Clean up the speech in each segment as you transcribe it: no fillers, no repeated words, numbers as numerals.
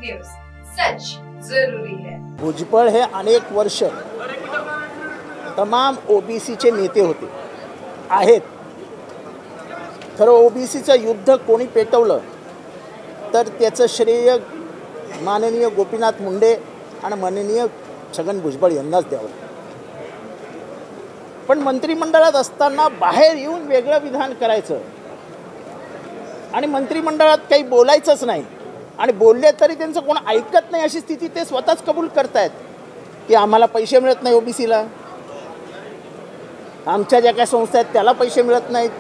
News, सच जरूरी है। भुजबळ हे अनेक वर्ष तमाम ओबीसीचे नेते होते आहेत। खरं ओबीसीचं युद्ध कोणी पेटवलं तर त्याचं श्रेय माननीय गोपीनाथ मुंडे आणि माननीय छगन भुजबळ यांनाच द्यावं। पण मंत्रिमंडळात असताना बाहेर येऊन वेगळं विधान करायचं आणि मंत्रिमंडळात काही बोलायचंच नाही आणि बोलले तरी त्यांचं कोण ऐकत नाही अशी स्थिती ते स्वतःच कबूल करतायत की आम्हाला पैसे मिळत नाही ओबीसीला, आमच्या ज्या काही संस्था आहेत त्याला पैसे मिळत नाहीत।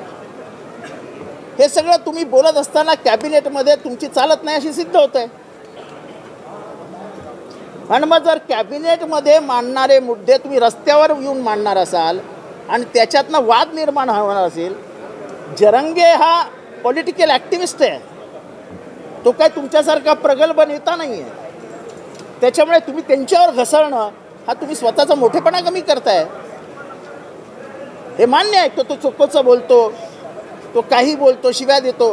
हे सगळं तुम्ही बोलत असताना कॅबिनेटमध्ये तुमची चालत नाही अशी सिद्ध होत आहे। आणि मग जर कॅबिनेटमध्ये मांडणारे मुद्दे तुम्ही रस्त्यावर येऊन मांडणार असाल आणि त्याच्यातनं वाद निर्माण होणार असेल, जरंगे हा पॉलिटिकल ॲक्टिव्हिस्ट आहे, तो काय तुमच्यासारखा प्रगल्भ नेता नाही आहे। त्याच्यामुळे तुम्ही त्यांच्यावर घसरणं हा तुम्ही स्वतःचा मोठेपणा कमी करताय। हे मान्य आहे, तो चोकोचं बोलतो, तो काही बोलतो, शिव्या देतो,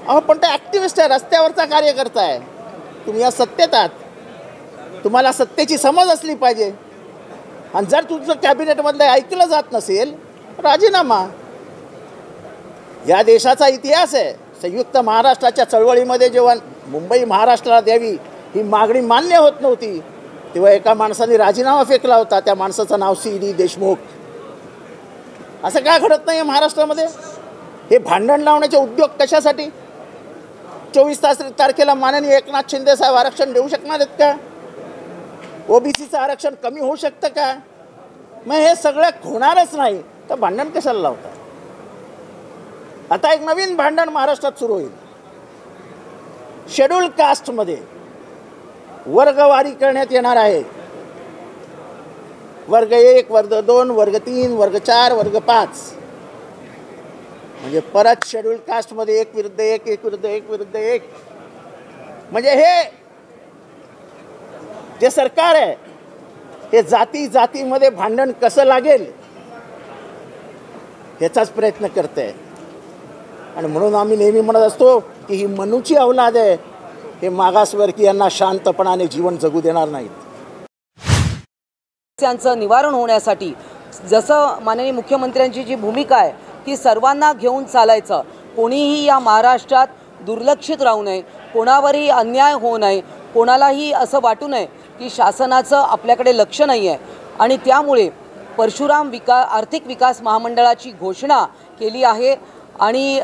अहो पण तो ॲक्टिव्हिस्ट आहे, रस्त्यावरचा कार्यकर्ता आहे। तुम्ही या सत्तेत आहात, तुम्हाला सत्तेची समज असली पाहिजे। आणि जर तुमचं कॅबिनेटमधलं ऐकलं जात नसेल, राजीनामा। या देशाचा इतिहास आहे, संयुक्त महाराष्ट्राच्या चळवळीमध्ये जेव्हा मुंबई महाराष्ट्राला द्यावी ही मागणी मान्य होत नव्हती तेव्हा एका माणसाने राजीनामा फेकला होता, त्या माणसाचं नाव सी.डी. देशमुख। असं काय घडत नाही महाराष्ट्रामध्ये? हे भांडण लावण्याचे उद्योग कशासाठी? 24 तारखेला माननीय एकनाथ शिंदे साहेब आरक्षण देऊ शकणार आहेत का? ओबीसीचं आरक्षण कमी होऊ शकतं का? मग हे सगळं होणारच नाही तर भांडण कशाला लावतात? आता एक नवीन भांडण महाराष्ट्रात सुरू होईल। शेड्यूल कास्टमध्ये वर्गवारी करण्यात येणार आहे। वर्ग 1, वर्ग 2, वर्ग 3, वर्ग 4, वर्ग 5, म्हणजे परत शेड्यूल कास्टमध्ये 1 विरुद्ध 1, 1 विरुद्ध 1 विरुद्ध 1। म्हणजे हे जे सरकार आहे हे जातीमध्ये भांडण कसं लागेल याचाच प्रयत्न करते आहे। आणि म्हणून आम्ही नेहमी म्हणत असतो की ही मनूची औलाद आहे, हे मागासवर्गीयांना शांतपणाने जीवन जगू देणार नाहीत। त्यांचं निवारण होण्यासाठी जसं माननीय मुख्यमंत्र्यांची जी भूमिका आहे ती सर्वांना घेऊन चालायचं, कोणीही या महाराष्ट्रात दुर्लक्षित राहू नये, कोणावरही अन्याय होऊ नये, कोणालाही असं वाटू नये की शासनाचं आपल्याकडे लक्ष नाही आहे। आणि त्यामुळे परशुराम आर्थिक विकास महामंडळाची घोषणा केली आहे आणि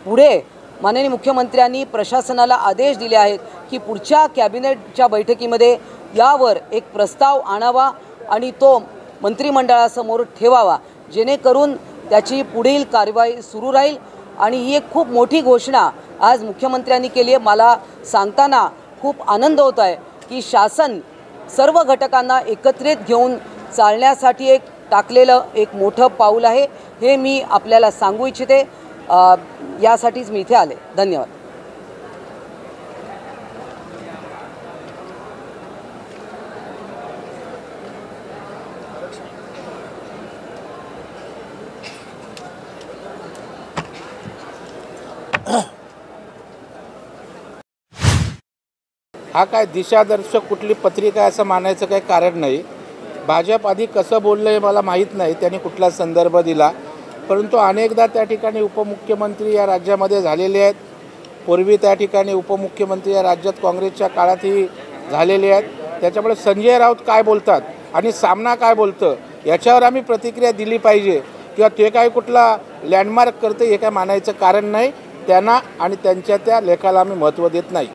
पुढे माननीय मुख्यमंत्र्यांनी प्रशासनाला आदेश दिले आहेत की पुढच्या कॅबिनेटच्या बैठकीमध्ये यावर एक प्रस्ताव आणावा आणि तो मंत्रिमंडळासमोर ठेवावा, जेणेकरून त्याची पुढील कारवाई सुरू राहील। आणि ही एक खूप मोठी घोषणा आज मुख्यमंत्र्यांनी केली आहे। मला सांगताना खूप आनंद होत आहे की शासन सर्व घटकांना एकत्रित घेऊन चालण्यासाठी एक टाकलेलं एक मोठं पाऊल आहे, हे मी आपल्याला सांगू इच्छिते। यासाठीच मी इथे आले। धन्यवाद। हा काय दिशादर्शक कुठली पत्रिका आहे असं मानायचं काही कारण नाही। भाजप आधी कसं बोललं हे मला माहीत नाही, त्यांनी कुठला संदर्भ दिला, परंतु अनेकदा त्या ठिकाणी उपमुख्यमंत्री या राज्यामध्ये झालेले आहेत। पूर्वी त्या ठिकाणी उपमुख्यमंत्री या राज्यात काँग्रेसच्या काळातही झालेले आहेत। त्याच्यामुळे संजय राऊत काय बोलतात आणि सामना काय बोलतं याच्यावर आम्ही प्रतिक्रिया दिली पाहिजे, किंवा ते काय कुठला लँडमार्क करते हे काय मानायचं कारण नाही। त्यांना आणि त्यांच्या त्या लेखाला आम्ही महत्त्व देत नाही।